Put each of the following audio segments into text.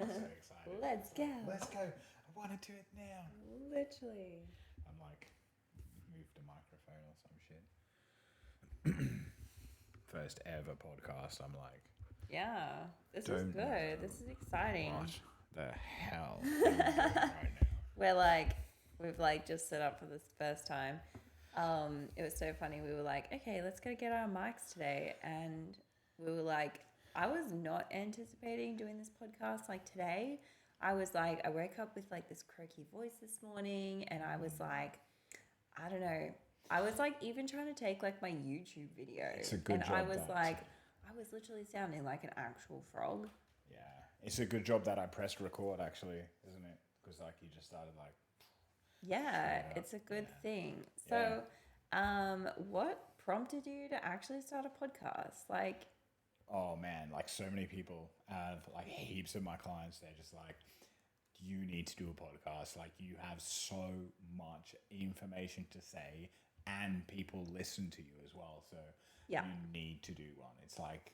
I'm so excited. Let's go. Let's go. I want to do it now. Literally. I'm like, move the microphone or some shit. First ever podcast. I'm like, Yeah. This is Don't good. This is exciting. what the hell am I doing right now? We're like, we've like just set up for this first time. It was so funny. We were like, okay, let's go get our mics today. And we were like, I was not anticipating doing this podcast like today. I was like, I woke up with like this croaky voice this morning and I was like, I don't know. I was like even trying to take like my YouTube video. It's a good and job. I was that, like, I was literally sounding like an actual frog. yeah, it's a good job that I pressed record actually, isn't it? Because like you just started like, Yeah, up. it's a good Yeah. thing. So, what prompted you to actually start a podcast? Like, oh man, like so many people, like heaps of my clients, they're just like, you need to do a podcast. Like you have so much information to say and people listen to you as well. So Yeah. you need to do one. It's like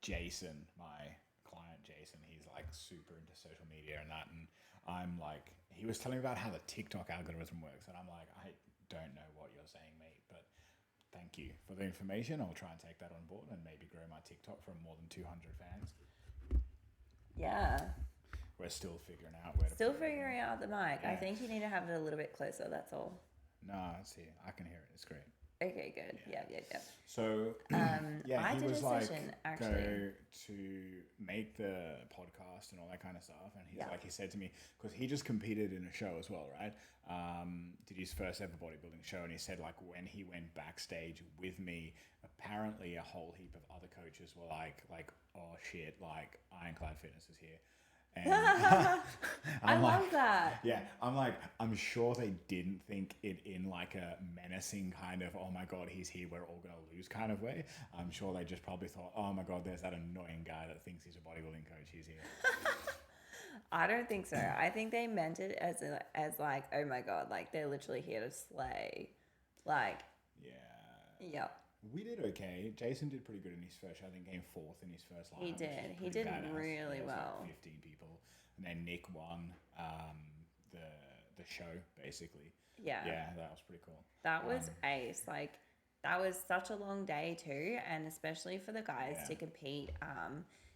Jason, my client Jason, he's like super into social media and that. And I'm like, he was telling me about how the TikTok algorithm works. And I'm like, I don't know what you're saying, mate, but thank you for the information. I'll try and take that on board and maybe grow my TikTok from more than 200 fans. yeah, We're still figuring out where to still put it. figuring out the mic. I Yeah. think you need to have it a little bit closer. That's all. No, see, I can hear it. It's great. Okay, good. Yeah. Yeah. So yeah, I he did was a like, session, actually. go to make the podcast and all that kind of stuff. And he's Yeah. like, he said to me, because he just competed in a show as well, right? Did his first ever bodybuilding show. And he said like when he went backstage with me, apparently a whole heap of other coaches were like, oh shit, like Ironclad Fitness is here. And I I'm love that. yeah, I'm like, I'm sure they didn't think it in like a menacing kind of, oh my God, he's here, we're all going to lose kind of way. I'm sure they just probably thought, oh my God, there's that annoying guy that thinks he's a bodybuilding coach, he's here. I don't think so. I think they meant it as like, oh my God, like they're literally here to slay. Like, Yeah. yep. We did okay. Jason did pretty good in his first show. I think came fourth in his first line. He did. He did really well. Like 15 people. And then Nick won the show, basically. Yeah. Yeah, that was pretty cool. That was ace. Like, that was such a long day too, and especially for the guys Yeah. to compete.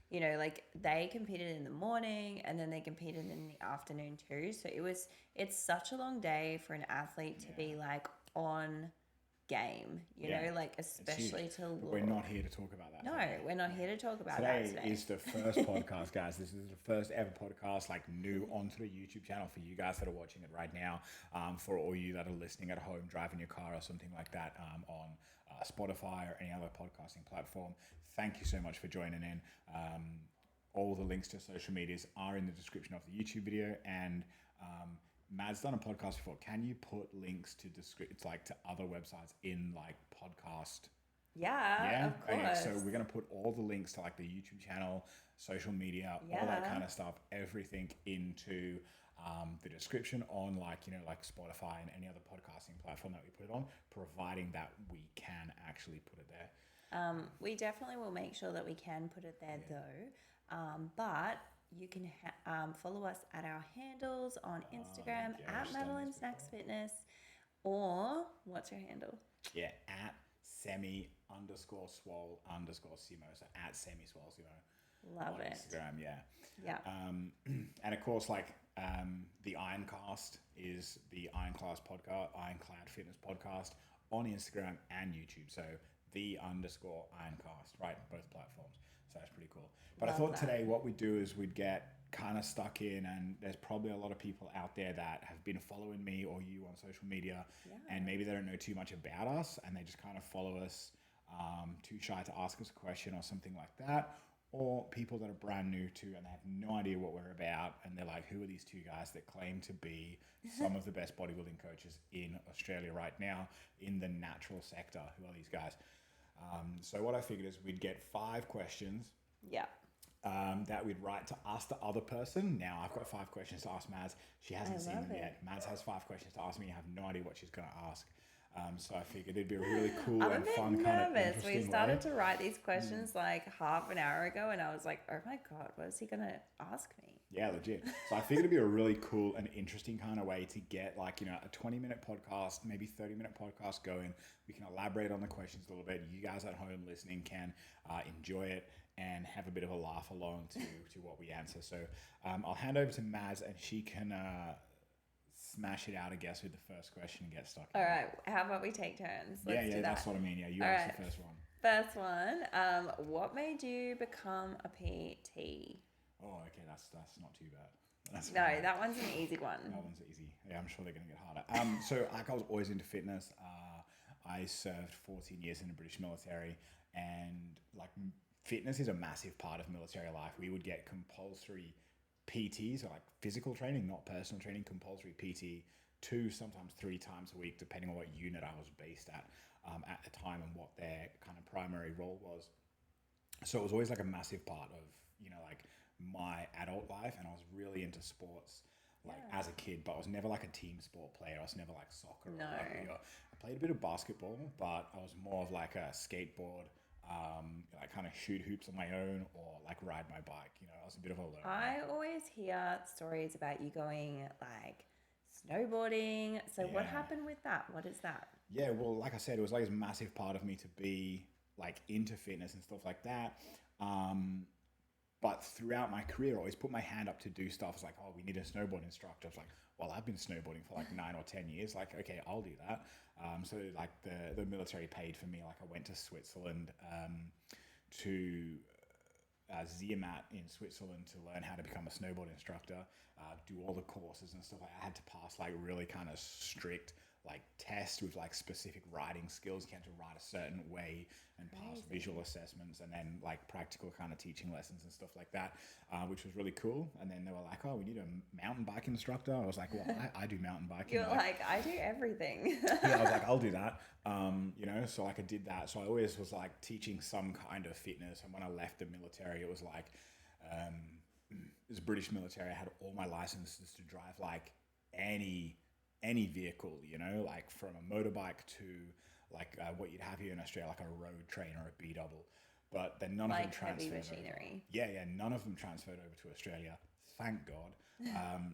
You know, like they competed in the morning and then they competed in the afternoon too. So it's such a long day for an athlete to be like on game, you Yeah. know, like It's especially huge. to But look. we're not here to talk about that. No, today. we're not here to talk about that Today today. is the first podcast, guys. This is the first ever podcast, like new onto the YouTube channel for you guys that are watching it right now. For all you that are listening at home, driving your car or something like that on Spotify or any other podcasting platform. Thank you so much for joining in. All the links to social medias are in the description of the YouTube video, and Mad's done a podcast before. Can you put links to to other websites in like podcast? Yeah, of course. Okay, so we're gonna put all the links to like the YouTube channel, social media, all that Yeah. kind of stuff, everything into the description on like Spotify and any other podcasting platform that we put it on, providing that we can actually put it there. We definitely will make sure that we can put it there though. But you can follow us at our handles on Instagram gosh, at Madeline Snacks Fitness, or what's your handle? Yeah, at semi_swole_simo. So at semi_swole_simo. Love on it. Instagram, yeah. Yeah. And of course, like the Ironcast is the Ironclad Fitness podcast on Instagram and YouTube. So the _Ironcast, right? Both platforms. So that's pretty cool. But I Love thought that. today what we'd do is we'd get kind of stuck in, and there's probably a lot of people out there that have been following me or you on social media, and maybe they don't know too much about us, and they just kind of follow us, too shy to ask us a question or something like that, or people that are brand new to and they have no idea what we're about, and they're like, who are these two guys that claim to be some of the best bodybuilding coaches in Australia right now in the natural sector? Who are these guys? So what I figured is we'd get 5 questions Yeah. that we'd write to ask the other person. Now I've got 5 questions to ask Mads. She hasn't seen them yet. Mads has 5 questions to ask me. I have no idea what she's going to ask. So I figured it'd be a really cool I'm a and bit fun kind of nervous. We interesting started way. to write these questions like half an hour ago, and I was like, oh my God, what is he going to ask me? Yeah, legit. So I figured it'd be a really cool and interesting kind of way to get like, you know, a 20-minute podcast, maybe 30-minute podcast going. We can elaborate on the questions a little bit. You guys at home listening can enjoy it and have a bit of a laugh along to what we answer. So I'll hand over to Maz and she can smash it out, I guess, with the first question and get stuck in. All right. How about we take turns? Let's do that. That's what I mean. Yeah, you All asked right. the first one. First one. What made you become a PT? Oh, okay, that's not too bad. That one's an easy one. That one's easy. Yeah, I'm sure they're going to get harder. So like I was always into fitness. I served 14 years in the British military, and like fitness is a massive part of military life. We would get compulsory PT, so like physical training, not personal training, compulsory PT 2, sometimes 3 times a week, depending on what unit I was based at the time and what their kind of primary role was. So it was always like a massive part of, you know, like my adult life, and I was really into sports like as a kid, but I was never like a team sport player. I was never like soccer or rugby. I played a bit of basketball, but I was more of like a skateboard, like kind of shoot hoops on my own or like ride my bike. You know, I was a bit of a learner. I always hear stories about you going like snowboarding. So what happened with that? What is that? Yeah, well, like I said, it was like this massive part of me to be like into fitness and stuff like that. But throughout my career, I always put my hand up to do stuff. It's like, oh, we need a snowboard instructor. I was like, well, I've been snowboarding for like 9 or 10 years. Like, okay, I'll do that. So like the military paid for me. Like I went to Switzerland to Zermatt in Switzerland to learn how to become a snowboard instructor, do all the courses and stuff. I had to pass like really kind of strict like tests with like specific riding skills. You had to ride a certain way and pass visual assessments, and then like practical kind of teaching lessons and stuff like that, which was really cool. And then they were like, oh, we need a mountain bike instructor. I was like, well, I do mountain biking. You're like, I do everything. Yeah, I was like, I'll do that. You know, so like I did that. So I always was like teaching some kind of fitness. And when I left the military, it was like, it was British military. I had all my licenses to drive like any vehicle, you know, like from a motorbike to like what you'd have here in Australia, like a road train or a B-double. But then none of them transferred heavy machinery. over. Yeah, none of them transferred over to Australia. Thank God.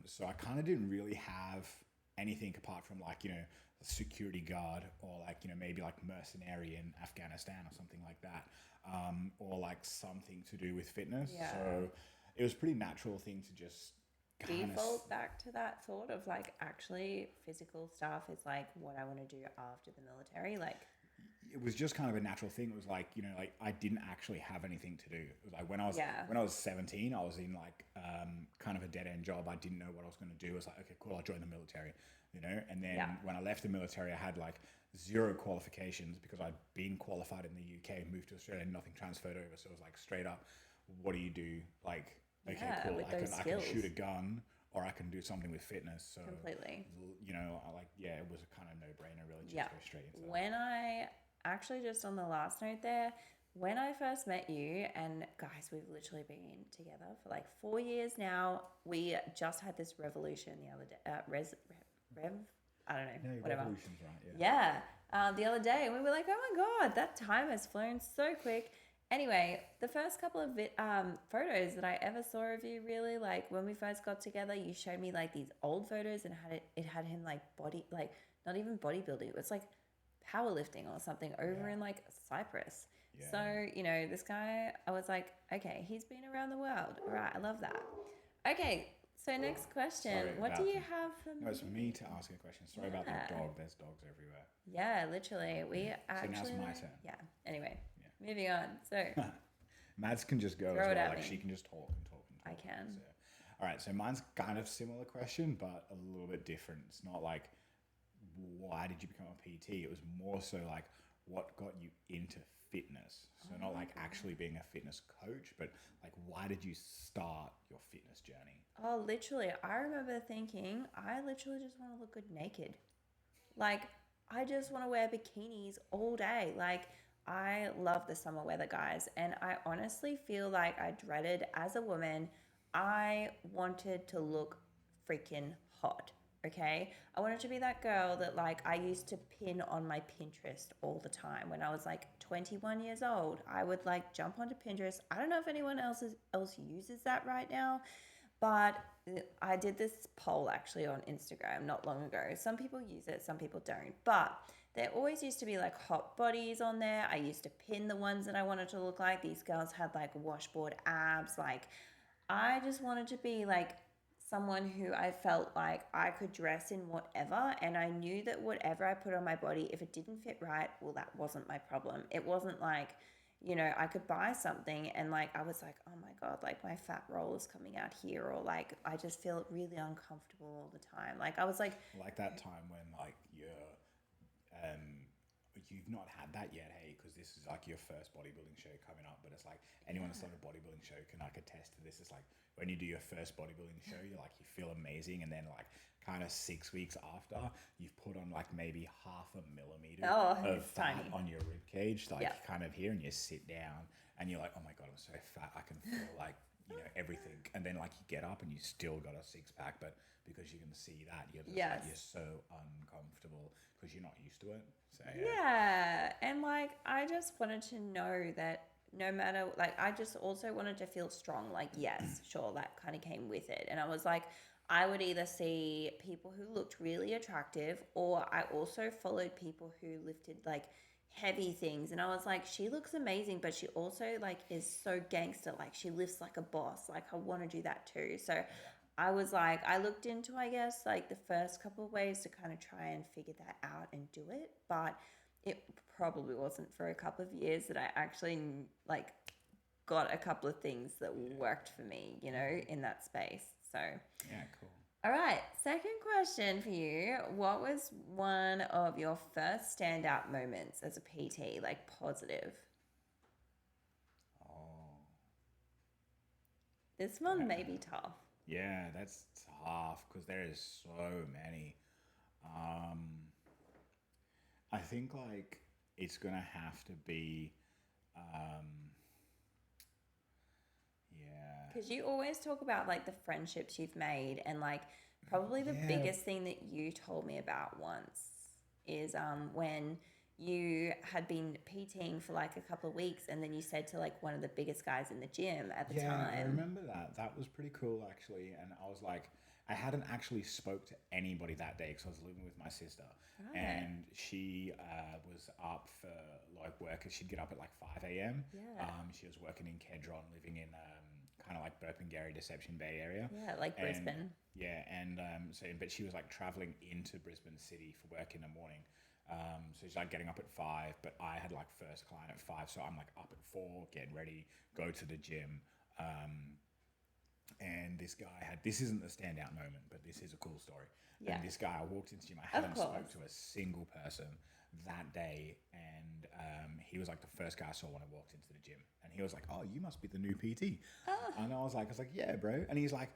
So I kind of didn't really have anything apart from like, you know, a security guard or like, you know, maybe like mercenary in Afghanistan or something like that, or like something to do with fitness. Yeah. So it was a pretty natural thing to just default back to that thought of like actually physical stuff is like what I want to do after the military. Like it was just kind of a natural thing. It was like, you know, like I didn't actually have anything to do. It was like when I was 17, I was in like kind of a dead end job. I didn't know what I was going to do. I was like, okay, cool, I'll join the military, you know. And then when I left the military, I had like 0 qualifications because I'd been qualified in the UK, moved to Australia, and nothing transferred over. So it was like straight up, what do you do? Like, okay, cool, I can shoot a gun or I can do something with fitness. So completely, you know, it was a kind of no-brainer really, just go straight into that. When I actually, just on the last note there, when I first met you, and guys, we've literally been together for like 4 years now. We just had this revolution the other day, I don't know, whatever. Revolution's right, the other day, and we were like, oh my God, that time has flown so quick. Anyway, the first couple of photos that I ever saw of you, really, like when we first got together, you showed me like these old photos and it had him like not even bodybuilding. It was like powerlifting or something over in like Cyprus. Yeah. So, you know, this guy, I was like, okay, he's been around the world. All right, I love that. Okay, so next question. What do you have for me? No, it's me to ask a question. Sorry about that dog. There's dogs everywhere. Yeah, literally. We actually... So now it's my turn. Yeah, anyway. Moving on. So Mads can just go as well. Like she can just talk and talk and talk. I can. So, all right. So mine's kind of similar question, but a little bit different. It's not like why did you become a PT? It was more so like what got you into fitness. So not like actually being a fitness coach, but like why did you start your fitness journey? Oh, literally. I remember thinking I literally just want to look good naked. Like I just want to wear bikinis all day. Like I love the summer weather, guys, and I honestly feel like I dreaded as a woman. I wanted to look freaking hot. Okay. I wanted to be that girl that like I used to pin on my Pinterest all the time when I was like 21 years old. I would like jump onto Pinterest. I don't know if anyone else uses that right now, but I did this poll actually on Instagram not long ago. Some people use it, some people don't. But there always used to be like hot bodies on there. I used to pin the ones that I wanted to look like. These girls had like washboard abs. Like I just wanted to be like someone who I felt like I could dress in whatever, and I knew that whatever I put on my body, if it didn't fit right, well, that wasn't my problem. It wasn't like, I could buy something and like I was like, oh my God, like my fat roll is coming out here, or like I just feel really uncomfortable all the time. Like I was like that time when like you've not had that yet, hey, because this is like your first bodybuilding show coming up, but it's like anyone that's done a bodybuilding show can like attest to this. It's like when you do your first bodybuilding show, you feel amazing, and then like kind of 6 weeks after, you've put on like maybe half a millimeter of fat tiny on your rib cage, kind of here, and you sit down and you're like, oh my God, I'm so fat, I can feel like everything, and then like you get up and you still got a six-pack, but because you can see that, you're just like, you're so uncomfortable because you're not used to it. So and like I just wanted to know that no matter, like I just also wanted to feel strong. Like yes, sure, that kind of came with it, and I was like, I would either see people who looked really attractive, or I also followed people who lifted like heavy things, and I was like, she looks amazing, but she also like is so gangster, like she lifts like a boss. Like I want to do that too. So I was like, I looked into, I guess, like the first couple of ways to kind of try and figure that out and do it, but it probably wasn't for a couple of years that I actually like got a couple of things that worked for me, in that space. So yeah, cool. All right, second question for you. What was one of your first standout moments as a PT, like positive? Oh, This one may be tough. yeah, that's tough because there is so many. I think like it's gonna have to be, yeah. Because you always talk about like the friendships you've made, and like probably the biggest thing that you told me about once is when you had been PTing for like a couple of weeks, and then you said to like one of the biggest guys in the gym at the time. Yeah, I remember that. That was pretty cool actually, and I was like, I hadn't actually spoke to anybody that day because I was living with my sister, and she was up for like work. She'd get up at like 5 a.m. Yeah. She was working in Kedron, living in kind of like Burpengary, Deception Bay area. Yeah, like Brisbane. Yeah, and but she was like traveling into Brisbane City for work in the morning. So she's like getting up at 5, but I had like first client at 5, so I'm like up at 4, getting ready, go to the gym. And this guy this isn't the standout moment, but this is a cool story. Yeah. And this guy, I walked into the gym, I hadn't spoke to a single person that day, and he was like the first guy I saw when I walked into the gym, and he was like, "Oh, you must be the new PT." And I was like, "Yeah, bro." And he's like,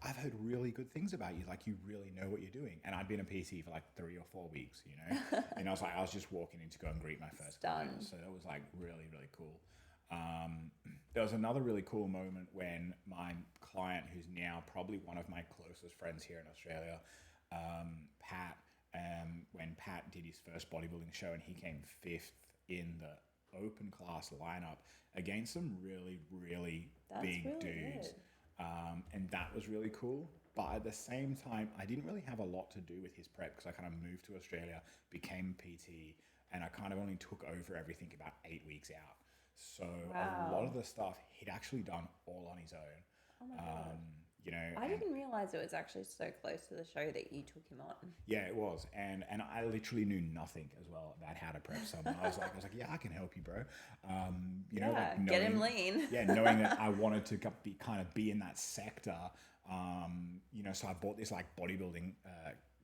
"I've heard really good things about you. Like, you really know what you're doing." And I'd been a PT for like 3 or 4 weeks, and I was just walking in to go and greet my first client, so that was like really, really cool. There was another really cool moment when my client, who's now probably one of my closest friends here in Australia, Pat, when Pat did his first bodybuilding show, and he came 5th in the open class lineup against some really, really big dudes. And that was really cool. But at the same time, I didn't really have a lot to do with his prep because I kind of moved to Australia, became PT, and I kind of only took over everything about 8 weeks out. So a lot of the stuff he'd actually done all on his own. Oh my God. I didn't realize it was actually so close to the show that you took him on. Yeah, it was, and I literally knew nothing as well about how to prep someone. I was like, yeah, I can help you, bro. Knowing, get him lean. Yeah, knowing that I wanted to be in that sector. So I bought this like bodybuilding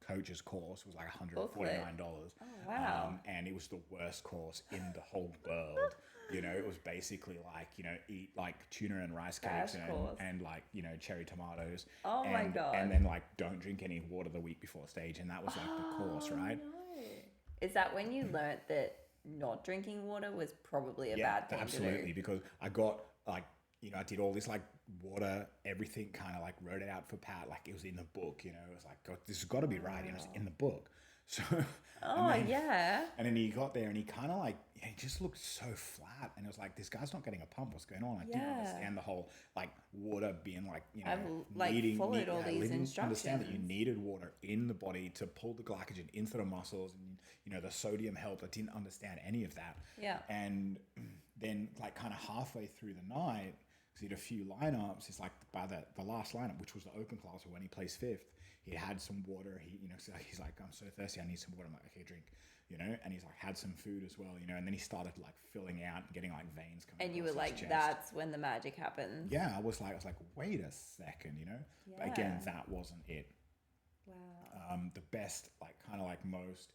coach's course. It was like $149. Oh wow! And it was the worst course in the whole world. It was basically like, eat like tuna and rice cakes and like, cherry tomatoes. Oh my God. And then like don't drink any water the week before stage. And that was like the course, right? No. Is that when you learnt that not drinking water was probably a bad thing absolutely, to do? because I got like, I did all this like water, everything, kind of like wrote it out for Pat, like it was in the book, it was like, God, this has got to be right, it's in the book. So, Yeah. And then he got there and he kind of like, he just looked so flat. And it was like, this guy's not getting a pump. What's going on? I didn't understand the whole like water being like, I've like followed all these instructions. Understand that you needed water in the body to pull the glycogen into the muscles, and the sodium helped. I didn't understand any of that. Yeah. And then like kind of halfway through the night, because he had a few lineups, it's like by the last lineup, which was the open class, or when he placed fifth, he had some water. He's like, I'm so thirsty, I need some water. I'm like, okay, drink, and he's like had some food as well, and then he started like filling out and getting like veins coming. And you were like, that's when the magic happens. Yeah, I was like, wait a second, Yeah. But again, that wasn't it. Wow. The best, like kind of like most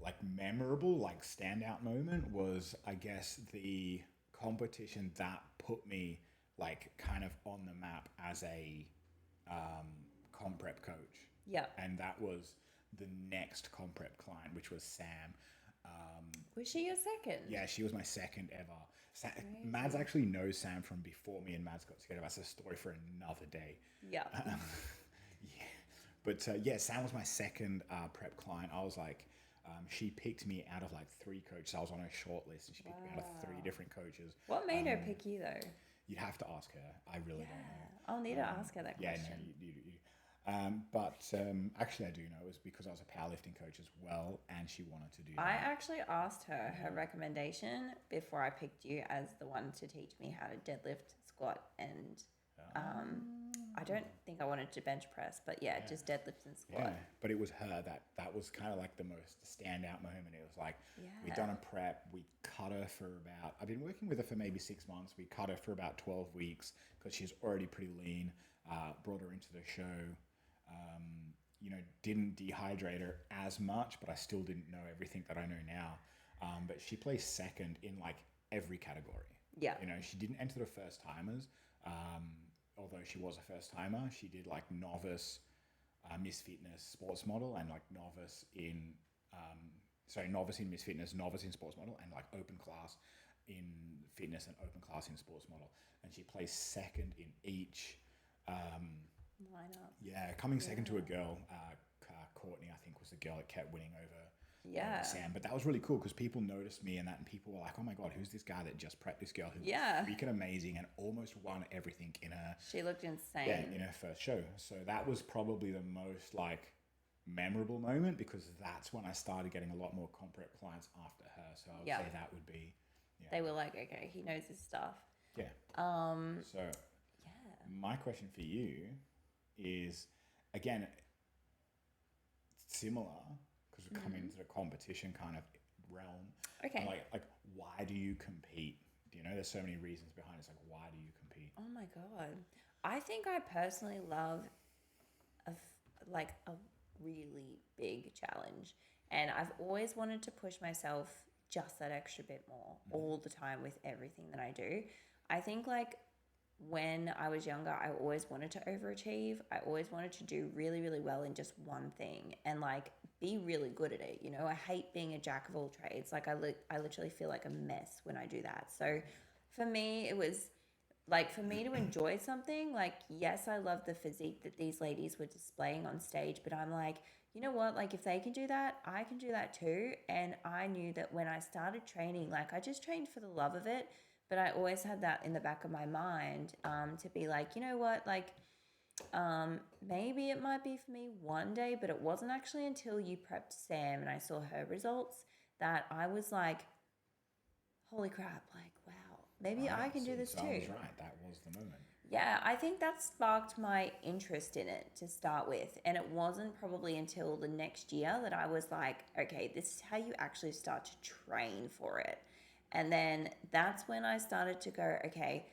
like memorable, like standout moment was, I guess, the competition that put me like kind of on the map as a comp prep coach. Yeah. And that was the next comp prep client, which was Sam. Was she your second? Yeah, she was my second ever. Mads actually knows Sam from before me and Mads got together. That's a story for another day. Yeah. Yeah. But Sam was my second prep client. I was like, she picked me out of like 3 coaches. I was on her short list, and she picked me out of 3 different coaches. What made her pick you though? You'd have to ask her. I really don't know. I'll need to ask her that question. Yeah, no, you. But actually, I do know it was because I was a powerlifting coach as well, and she wanted to do that. I actually asked her recommendation before I picked you as the one to teach me how to deadlift, squat, and I don't think I wanted to bench press, but just deadlift and squat. Yeah, but it was her that was kind of like the most standout moment. It was like, we'd done a prep, we cut her for about, I've been working with her for maybe 6 months. We cut her for about 12 weeks because she's already pretty lean, brought her into the show. Didn't dehydrate her as much, but I still didn't know everything that I know now. But she placed second in like every category. Yeah. She didn't enter the first timers. Although she was a first timer, she did like novice, Miss Fitness, sports model, and like novice in Miss Fitness, novice in sports model, and like open class in fitness and open class in sports model. And she placed second in each. Lineup. Yeah, coming second to a girl, Courtney, I think was the girl that kept winning over Sam. But that was really cool because people noticed me and people were like, oh my God, who's this guy that just prepped this girl who was freaking amazing and almost won everything in her... She looked insane. Yeah, in her first show. So that was probably the most like memorable moment because that's when I started getting a lot more comp prep clients after her. So I would say that would be... Yeah. They were like, okay, he knows his stuff. Yeah. So my question for you is, again, similar because we're coming into the competition kind of realm. Okay. Like why do you compete? There's so many reasons behind it. It's like, why do you compete? Oh my God. I think I personally love a really big challenge. And I've always wanted to push myself just that extra bit more all the time with everything that I do. I think like when I was younger, I always wanted to overachieve. I always wanted to do really, really well in just one thing and like be really good at it. I hate being a jack of all trades. Like I literally feel like a mess when I do that. So for me, it was like for me to enjoy something, like, yes, I love the physique that these ladies were displaying on stage, but I'm like, you know what? Like if they can do that, I can do that too. And I knew that when I started training, like I just trained for the love of it. But I always had that in the back of my mind to be like, you know what, like maybe it might be for me one day, but it wasn't actually until you prepped Sam and I saw her results that I was like, holy crap, like, wow, maybe I can do this too. I was right. That was the moment. Yeah, I think that sparked my interest in it to start with. And it wasn't probably until the next year that I was like, okay, this is how you actually start to train for it. And then that's when I started to go, okay,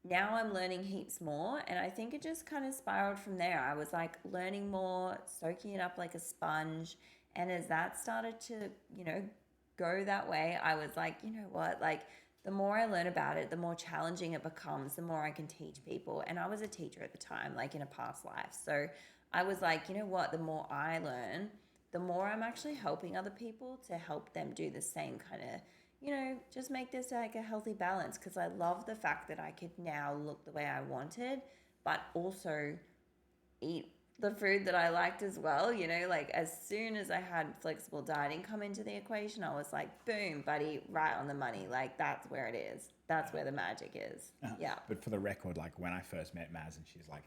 now I'm learning heaps more. And I think it just kind of spiraled from there. I was like learning more, soaking it up like a sponge. And as that started to, go that way, I was like, you know what, like the more I learn about it, the more challenging it becomes, the more I can teach people. And I was a teacher at the time, like in a past life. So I was like, you know what, the more I learn, the more I'm actually helping other people to help them do the same kind of, just make this like a healthy balance, because I love the fact that I could now look the way I wanted, but also eat the food that I liked as well. Like as soon as I had flexible dieting come into the equation, I was like, boom, buddy, right on the money. Like that's where it is. That's where the magic is. Yeah. But for the record, like when I first met Maz, and she's like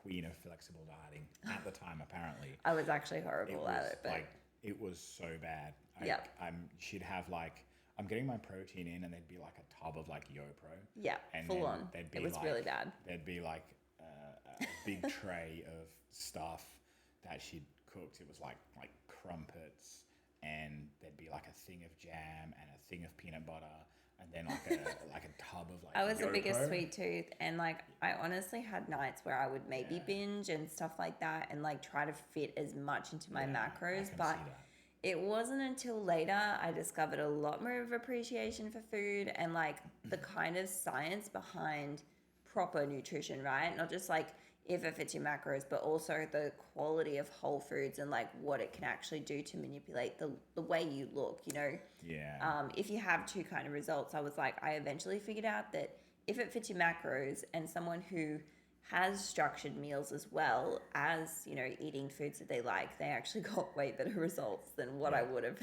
queen of flexible dieting at the time, apparently. I was actually horrible at it, but like it was so bad. She'd have like, I'm getting my protein in, and there'd be like a tub of like YoPro. Yeah, and full on. It was like, really bad. There'd be like a big tray of stuff that she'd cooked. It was like crumpets, and there'd be like a thing of jam and a thing of peanut butter, and then like a tub of like I was the YoPro. biggest sweet tooth, and like I honestly had nights where I would maybe binge and stuff like that, and like try to fit as much into my macros, but it wasn't until later I discovered a lot more of appreciation for food and like the kind of science behind proper nutrition, right? Not just like if it fits your macros, but also the quality of whole foods and like what it can actually do to manipulate the way you look, if you have two kind of results. I was like, I eventually figured out that if it fits your macros, and someone who has structured meals as well as, eating foods that they like, they actually got way better results than what I would have.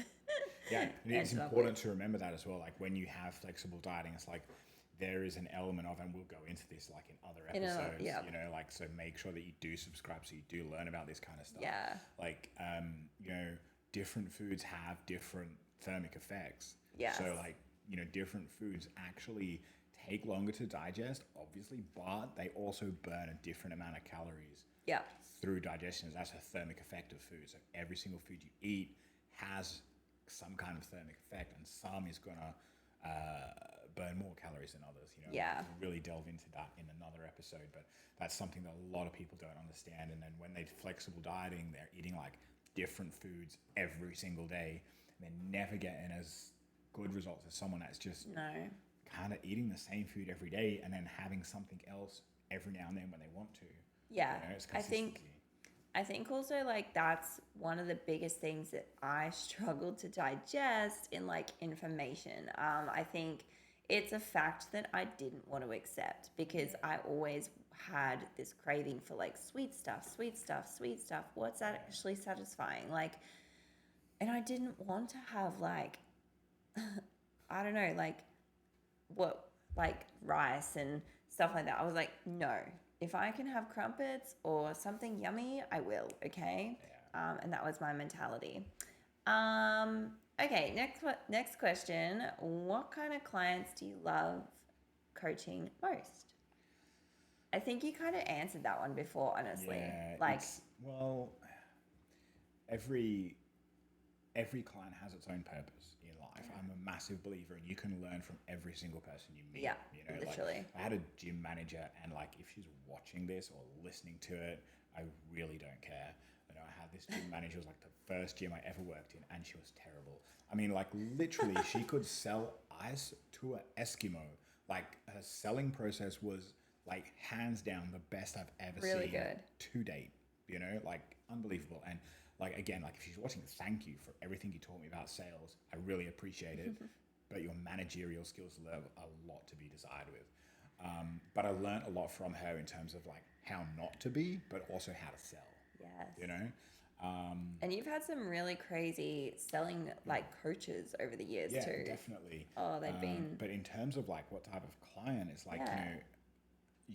Yeah, and it's important to remember that as well. Like when you have flexible dieting, it's like there is an element of, and we'll go into this like in other episodes, like, so make sure that you do subscribe so you do learn about this kind of stuff. Yeah. Like, different foods have different thermic effects. Yeah. So like, different foods actually take longer to digest, obviously, but they also burn a different amount of calories through digestion. That's a thermic effect of food. So every single food you eat has some kind of thermic effect, and some is going to burn more calories than others. We'll really delve into that in another episode, but that's something that a lot of people don't understand. And then when they're flexible dieting, they're eating like different foods every single day, and they're never getting as good results as someone that's just kind of eating the same food every day and then having something else every now and then when they want to. Yeah. I think also like that's one of the biggest things that I struggled to digest in like information. I think it's a fact that I didn't want to accept, because I always had this craving for like sweet stuff. What's that actually satisfying? Like, and I didn't want to have like, I don't know, like rice and stuff like that. I was like, no, if I can have crumpets or something yummy, I will. Okay. And that was my mentality. Okay. Next question. What kind of clients do you love coaching most? I think you kind of answered that one before, honestly. Yeah, every client has its own purpose in life. I'm a massive believer, and you can learn from every single person you meet. Yeah, literally. Like, I had a gym manager, and like if she's watching this or listening to it, I really don't care. I had this gym manager, was like the first gym I ever worked in, and she was terrible. I mean, like literally, she could sell ice to an Eskimo. Like her selling process was like hands down the best I've ever seen to date. Like unbelievable. And like, again, like if she's watching, thank you for everything you taught me about sales. I really appreciate it. But your managerial skills leave a lot to be desired with. But I learned a lot from her in terms of like how not to be, but also how to sell. Yes. And you've had some really crazy selling like coaches over the years too. Yeah, definitely. Oh, they've been. But in terms of like what type of client, it's like,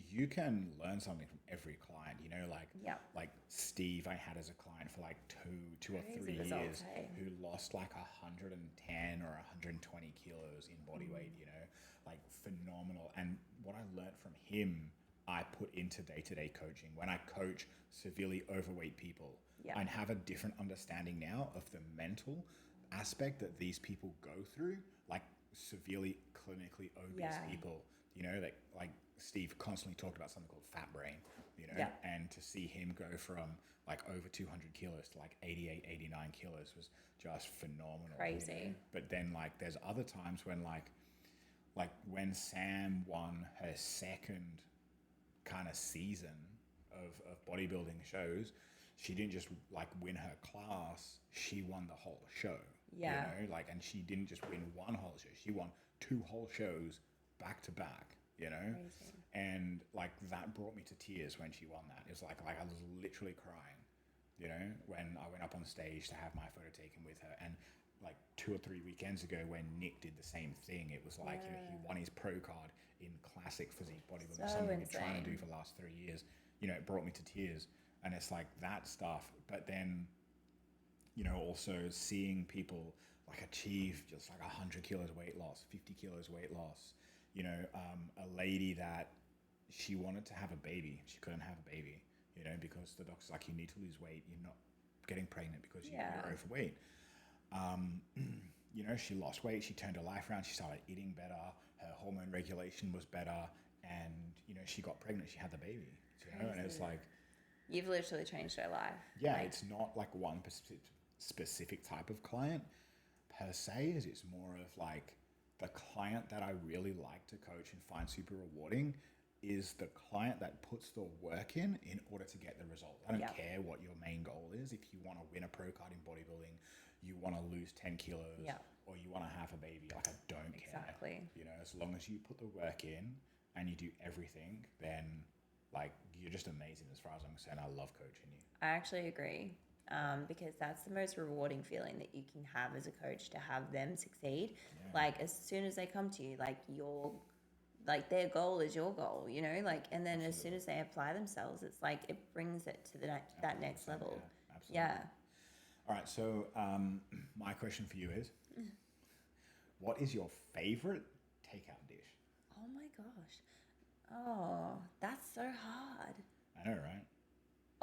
you can learn something from every client, like Steve I had as a client for like two or 3 years, who lost like 110 or 120 kilos in body weight, like phenomenal. And what I learned from him, I put into day-to-day coaching when I coach severely overweight people, and have a different understanding now of the mental aspect that these people go through, like severely clinically obese people, like Steve constantly talked about something called fat brain, and to see him go from like over 200 kilos to like 88, 89 kilos was just phenomenal. Crazy. But then like there's other times when like when Sam won her second kind of season of bodybuilding shows, she didn't just like win her class, she won the whole show. Yeah. You know, like, and she didn't just win one whole show; she won 2 whole shows back to back. You know, Crazy. and like that brought me to tears when she won that. It was like I was literally crying. You know, when I went up on stage to have my photo taken with her, and like 2 or 3 weekends ago when Nick did the same thing, it was like, you know, he won his pro card in classic physique bodybuilding, So something we've been trying to insane. do for the last 3 years. You know, it brought me to tears, and it's like that stuff. But then, you know, also seeing people like achieve just like 100 kilos weight loss, 50 kilos weight loss. You know, a lady that she wanted to have a baby, she couldn't have a baby, you know, because the doctor's like, you need to lose weight, you're not getting pregnant because you're overweight. You know, she lost weight, she turned her life around, she started eating better, her hormone regulation was better, and, you know, she got pregnant, she had the baby, you know, and it's like... You've literally changed her life. Yeah, like, it's not like one specific type of client per se, as it's more of like the client that I really like to coach and find super rewarding is the client that puts the work in order to get the result. I don't care what your main goal is. If you want to win a pro card in bodybuilding, you want to lose 10 kilos, or you want to have a baby, like I don't care. Exactly. You know, as long as you put the work in and you do everything, then like you're just amazing as far as I'm concerned. I love coaching you. I actually agree. Because that's the most rewarding feeling that you can have as a coach, to have them succeed. Like as soon as they come to you, like their goal is your goal, you know, like, and then as soon as they apply themselves, it's like it brings it to that next level. Yeah, absolutely. Yeah. All right. So my question for you is, what is your favorite takeout dish? Oh my gosh. Oh, that's so hard. I know, right?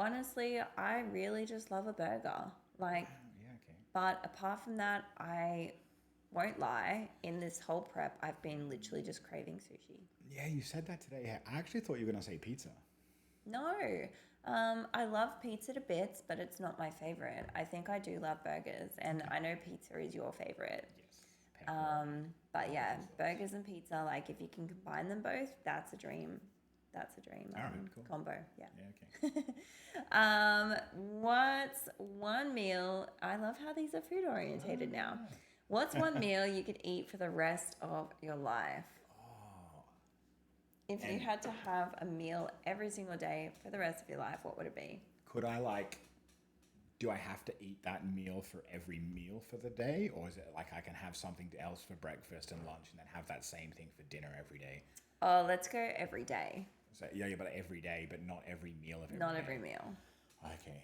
Honestly, I really just love a burger. Like, Yeah, okay. but apart from that, I won't lie, in this whole prep, I've been literally just craving sushi. Yeah, you said that today. I actually thought you were going to say pizza. No, I love pizza to bits, but it's not my favorite. I think I do love burgers, and I know pizza is your favorite. Yes. But yeah, burgers and pizza, like if you can combine them both, that's a dream. That's a dream All right, cool. combo. Yeah. Yeah, okay. What's one meal? I love how these are food orientated now. What's one meal you could eat for the rest of your life? If you had to have a meal every single day for the rest of your life, what would it be? Could I do I have to eat that meal for every meal for the day? Or is it like I can have something else for breakfast and lunch and then have that same thing for dinner every day? Oh, let's go every day. So, yeah, but every day, but not every meal of every Not day. every meal. Okay.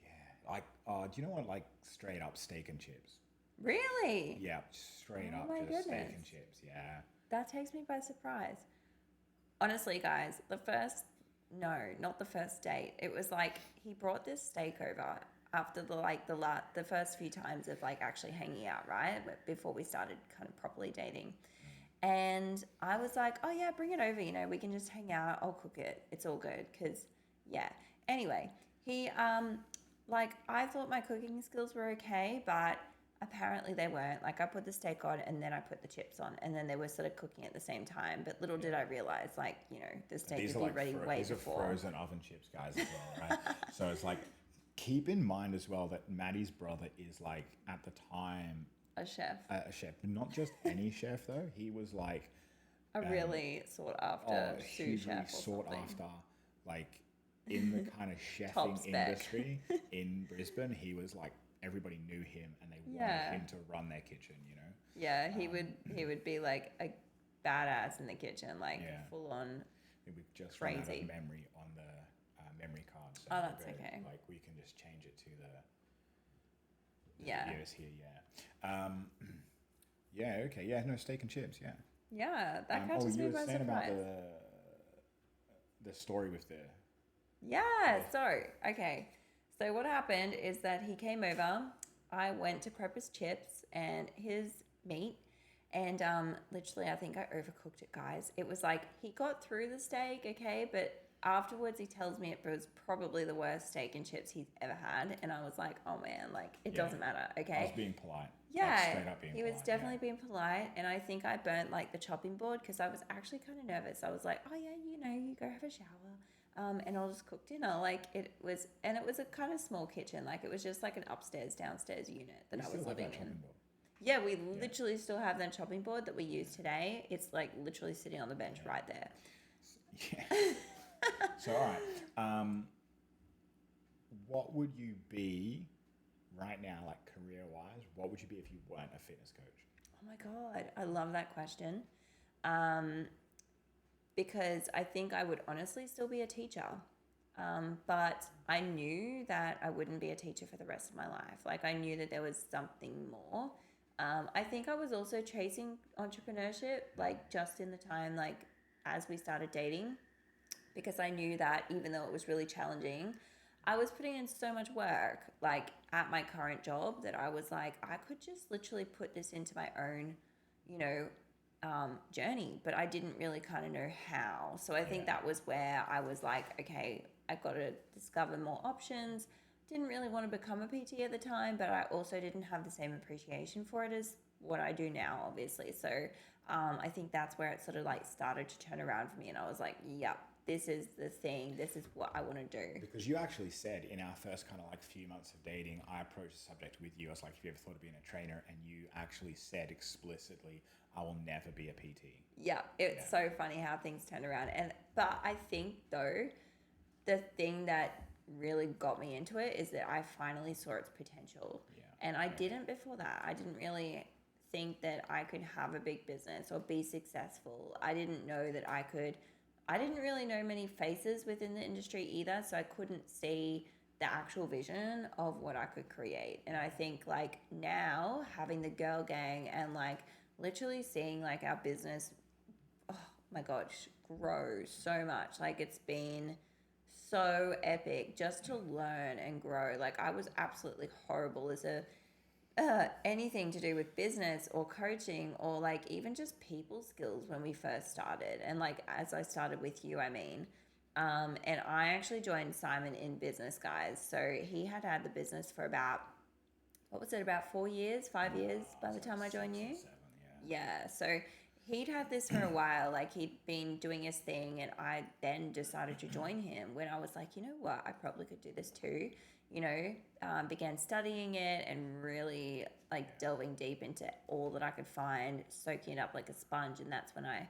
Yeah. Like, do you know what? Like straight up steak and chips. Really? Yeah, straight up my just steak goodness. and chips. Yeah. That takes me by surprise. Honestly, guys, not the first date. It was like he brought this steak over after the first few times of like actually hanging out, right? Before we started kind of properly dating. And I was like, oh yeah, bring it over, you know, we can just hang out, I'll cook it, it's all good, because yeah. Anyway, he I thought my cooking skills were okay, but apparently they weren't. Like I put the steak on and then I put the chips on, and then they were sort of cooking at the same time, but little did I realize, like, you know, the steak would be ready way before. These are frozen oven chips, guys, as well, right? So it's like, keep in mind as well that Maddie's brother is like, at the time, a chef. A chef. Not just any chef, though. He was like... a really sought after sous chef or sought something. after, like, in the kind of chefing industry in Brisbane, he was like, everybody knew him and they wanted him to run their kitchen, you know? Yeah, he would be like a badass in the kitchen, like full on. We've just crazy. run out of memory on the memory card. So that's okay. Like, we can just change it to the Yeah. videos here, yeah, okay, yeah, no, steak and chips, yeah. Yeah, that catches me by surprise. About the story with the... Yeah, so, okay. So what happened is that he came over, I went to prep his chips and his meat, and literally I think I overcooked it, guys. It was like, he got through the steak, okay, but afterwards he tells me it was probably the worst steak and chips he's ever had, and I was like, oh man, like, it doesn't matter, okay? I was being polite. Yeah, like, straight up being he polite, was definitely being polite, and I think I burnt like the chopping board because I was actually kind of nervous. I was like, oh yeah, you know, you go have a shower. and I'll just cook dinner. Like it was a kind of small kitchen. Like it was just like an upstairs, downstairs unit that I was living in. Yeah, we literally still have that chopping board that we use today. It's like literally sitting on the bench right there. Yeah. So, all right. What would you be right now, like career-wise? What would you be if you weren't a fitness coach? Oh my God, I love that question. Because I think I would honestly still be a teacher. But I knew that I wouldn't be a teacher for the rest of my life. Like I knew that there was something more. I think I was also chasing entrepreneurship, like just in the time, like as we started dating, because I knew that even though it was really challenging, I was putting in so much work, like at my current job, that I was like, I could just literally put this into my own, you know, journey, but I didn't really kind of know how. So I think that was where I was like, okay, I've got to discover more options. Didn't really want to become a PT at the time, but I also didn't have the same appreciation for it as what I do now, obviously. So I think that's where it sort of like started to turn around for me, and I was like, yep, this is the thing. This is what I want to do. Because you actually said in our first kind of like few months of dating, I approached the subject with you. I was like, have you ever thought of being a trainer? And you actually said explicitly, I will never be a PT. Yeah, it's so funny how things turn around. But I think though, the thing that really got me into it is that I finally saw its potential. Yeah. And I didn't before that. I didn't really think that I could have a big business or be successful. I didn't know that I didn't really know many faces within the industry either, so I couldn't see the actual vision of what I could create. And I think like now having the girl gang and like literally seeing like our business, oh my gosh, grow so much. Like it's been so epic just to learn and grow. Like I was absolutely horrible as a anything to do with business or coaching or like even just people skills when we first started. And like as I started with you, I mean, and I actually joined Simon in business, guys. So he had the business for about, what was it, about 4 years, 5 years by the time I joined you? 7, Yeah. So he'd had this for a while. Like he'd been doing his thing, and I then decided to join him when I was like, you know what, I probably could do this too. You know, began studying it and really like delving deep into all that I could find, soaking it up like a sponge. And that's when I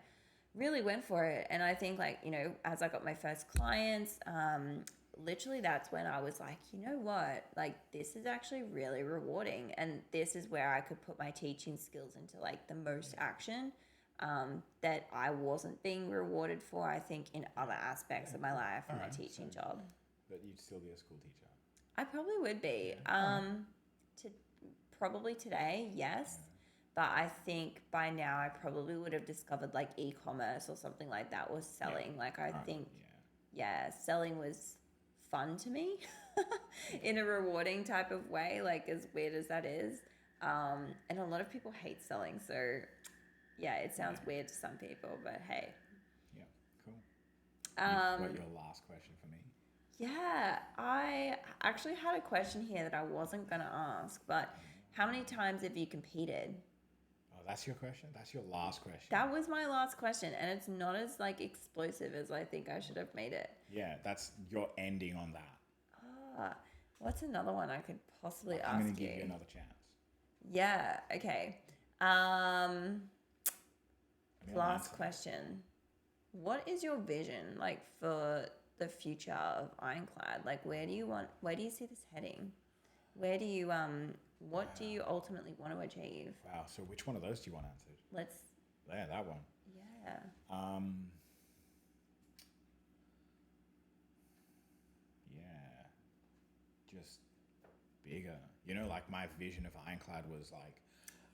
really went for it. And I think like, you know, as I got my first clients, literally that's when I was like, you know what, like this is actually really rewarding. And this is where I could put my teaching skills into like the most action that I wasn't being rewarded for, I think, in other aspects of my life and my teaching job. But you'd still be a school teacher? I probably would be. Probably today, yes. But I think by now I probably would have discovered like e-commerce or something like that, or selling. Like I think, selling was fun to me in a rewarding type of way, like as weird as that is. And a lot of people hate selling. So yeah, it sounds weird to some people, but hey. Yeah, cool. What your last question for me? Yeah, I actually had a question here that I wasn't going to ask, but how many times have you competed? Oh, that's your question? That's your last question? That was my last question, and it's not as like explosive as I think I should have made it. Yeah, that's your ending on that. What's another one I could possibly ask you? I'm going to give you another chance. Yeah, okay. Last question. What is your vision like for the future of Ironclad? Like where do you see this heading? Where do you what do you ultimately want to achieve? Wow, so which one of those do you want answered? Yeah, that one. Yeah. Just bigger. You know, like my vision of Ironclad was like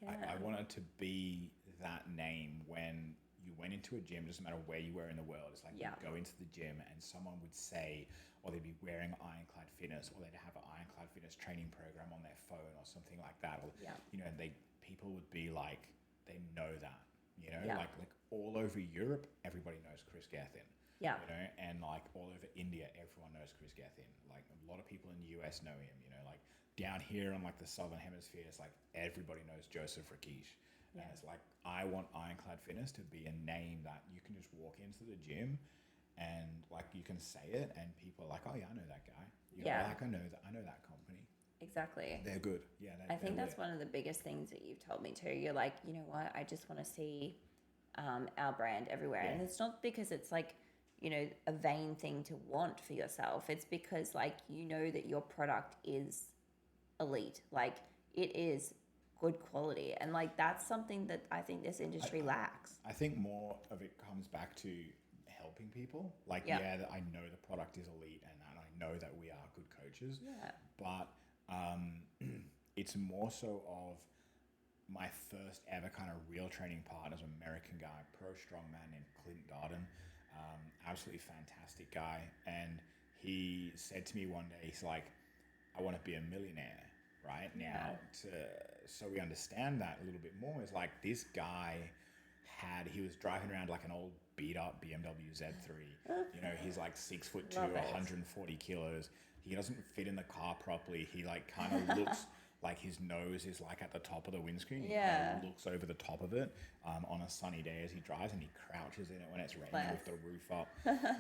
I wanted to be that name when you went into a gym, doesn't matter where you were in the world. It's like you go into the gym and someone would say, or they'd be wearing Ironclad Fitness, or they'd have an Ironclad Fitness training program on their phone or something like that. Or, you know, and people would be like, they know that, you know, like all over Europe, everybody knows Chris Gethin. Yeah. You know, and like all over India, everyone knows Chris Gethin. Like a lot of people in the US know him, you know, like down here on like the Southern Hemisphere, it's like everybody knows Joseph Rakish. And it's like, I want Ironclad Fitness to be a name that you can just walk into the gym and like you can say it, and people are like, oh yeah, I know that guy. You Yeah. know, like I know that company. Exactly. They're good. Yeah, I think they're that's one of the biggest things that you've told me too. You're like, you know what? I just want to see our brand everywhere. Yeah. And it's not because it's like, you know, a vain thing to want for yourself. It's because like, you know that your product is elite. Like it is good quality. And like, that's something that I think this industry lacks. I think more of it comes back to helping people. Like, Yeah. yeah, that I know the product is elite, and I know that we are good coaches. Yeah. But it's more so of my first ever kind of real training partner is an American guy, pro strongman named Clint Darden. Absolutely fantastic guy. And he said to me one day, he's like, I want to be a millionaire. Right now, so we understand that a little bit more, is like this guy he was driving around like an old beat up BMW Z3. You know, he's like 6'2", 140 kilos. He doesn't fit in the car properly. He like kind of looks like his nose is like at the top of the windscreen. He kind of looks over the top of it on a sunny day as he drives, and he crouches in it when it's raining with the roof up.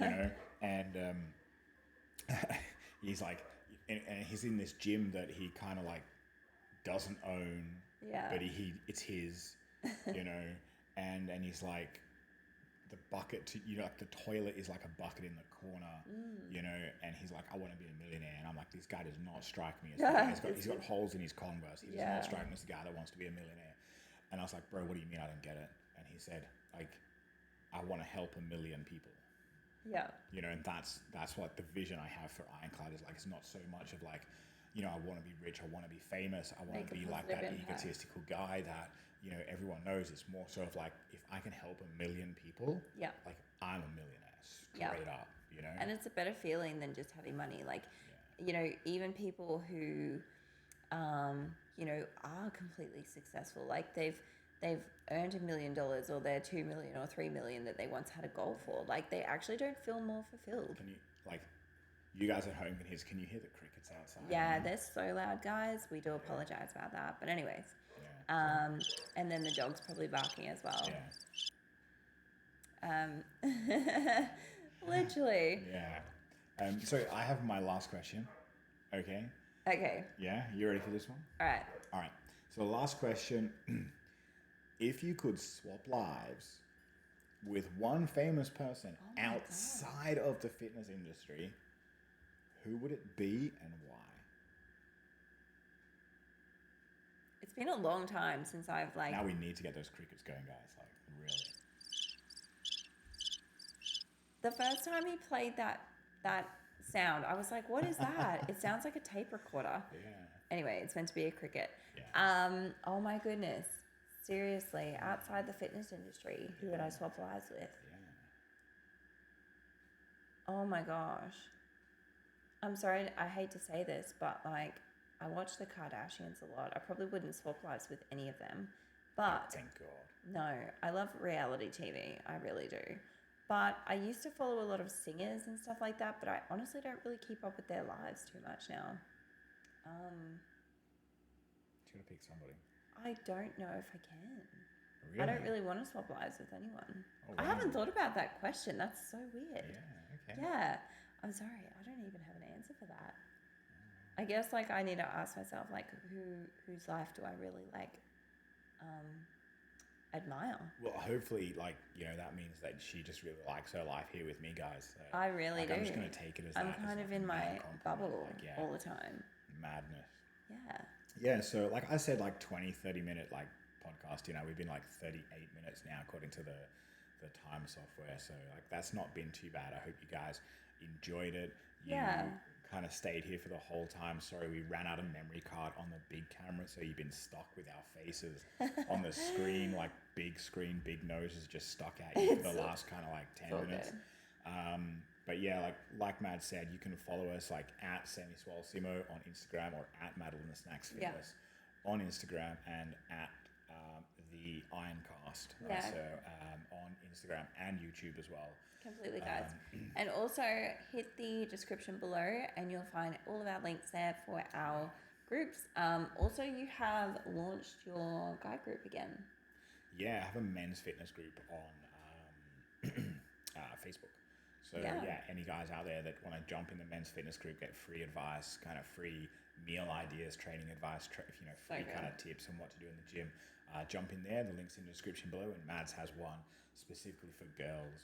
You know, and he's like. And he's in this gym that he kind of like doesn't own, but it's his, you know, and he's like the bucket like the toilet is like a bucket in the corner, you know, and he's like, I want to be a millionaire, and I'm like, this guy does not strike me as the guy. He's got holes in his Converse. He does not strike me as the guy that wants to be a millionaire. And I was like, bro, what do you mean I don't get it? And he said, like, I want to help 1 million people. Yeah. You know, and that's what the vision I have for Ironclad is like. It's not so much of like, you know, I want to be rich, I want to be famous, I want to be like that egotistical guy that, you know, everyone knows. It's more so of like, if I can help 1 million people, like I'm a millionaire straight up, you know. And it's a better feeling than just having money. Like, you know, even people who, you know, are completely successful, like they've earned $1 million, or they're 2 million or 3 million that they once had a goal for. Like they actually don't feel more fulfilled. Can you, like, you guys at home can you hear the crickets outside? Yeah, they're so loud, guys. We do apologize about that. But anyways, and then the dog's probably barking as well. Literally. Yeah. So I have my last question. Okay. Okay. Yeah, you ready for this one? All right. So the last question. If you could swap lives with one famous person outside of the fitness industry, who would it be and why? It's been a long time since I've like... Now we need to get those crickets going, guys. Like, really. The first time he played that sound, I was like, what is that? It sounds like a tape recorder. Yeah. Anyway, it's meant to be a cricket. Yeah. Oh my goodness. Seriously, outside the fitness industry, who would I swap lives with? Yeah. Oh my gosh. I'm sorry, I hate to say this, but like, I watch the Kardashians a lot. I probably wouldn't swap lives with any of them. But thank God. No, I love reality TV. I really do. But I used to follow a lot of singers and stuff like that, but I honestly don't really keep up with their lives too much now. Just gotta pick somebody. I don't know if I can. Really? I don't really want to swap lives with anyone. Oh, I wow. haven't thought about that question. That's so weird. Yeah, okay. Yeah. I'm sorry. I don't even have an answer for that. I guess like I need to ask myself like whose life do I really like admire? Well, hopefully, like, you know, that means that she just really likes her life here with me, guys. So, I really do. I'm just going to take it as I'm that. kind as of like in my compliment. bubble Like, all the time. Madness. Yeah. Yeah, so like I said, like 30 minute like podcast, you know, we've been like 38 minutes now according to the time software. So like that's not been too bad. I hope you guys enjoyed it. You kind of stayed here for the whole time. Sorry, we ran out of memory card on the big camera, so you've been stuck with our faces on the screen, like big screen, big noses just stuck at you for the last kind of like 10 minutes. But yeah, like Mad said, you can follow us like at SemiSwolsimo on Instagram, or at Madeline the Snacks Fitness on Instagram, and at the Ironcast. Right? So on Instagram and YouTube as well. Completely, guys. And also hit the description below and you'll find all of our links there for our groups. Also, you have launched your guide group again. Yeah, I have a men's fitness group on Facebook. So So any guys out there that want to jump in the men's fitness group, get free advice, kind of free meal ideas, training advice, free kind of tips on what to do in the gym, jump in there. The link's in the description below, and Mads has one specifically for girls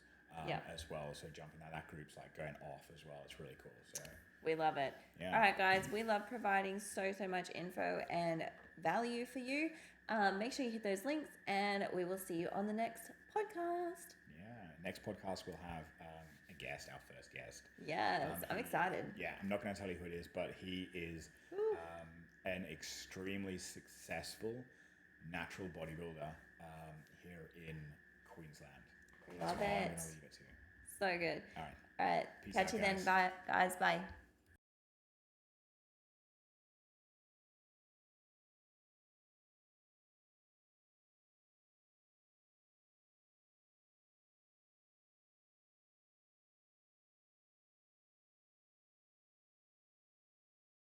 as well. So jumping that group's like going off as well. It's really cool. So we love it. Yeah. All right, guys, we love providing so much info and value for you. Make sure you hit those links, and we will see you on the next podcast. Next podcast we'll have a guest, our first guest. Yes, I'm excited. Yeah, I'm not going to tell you who it is, but he is an extremely successful natural bodybuilder here in Queensland. Love it. I'm going to leave it to. So good. All right. All right. Catch you then. Bye, guys. Bye.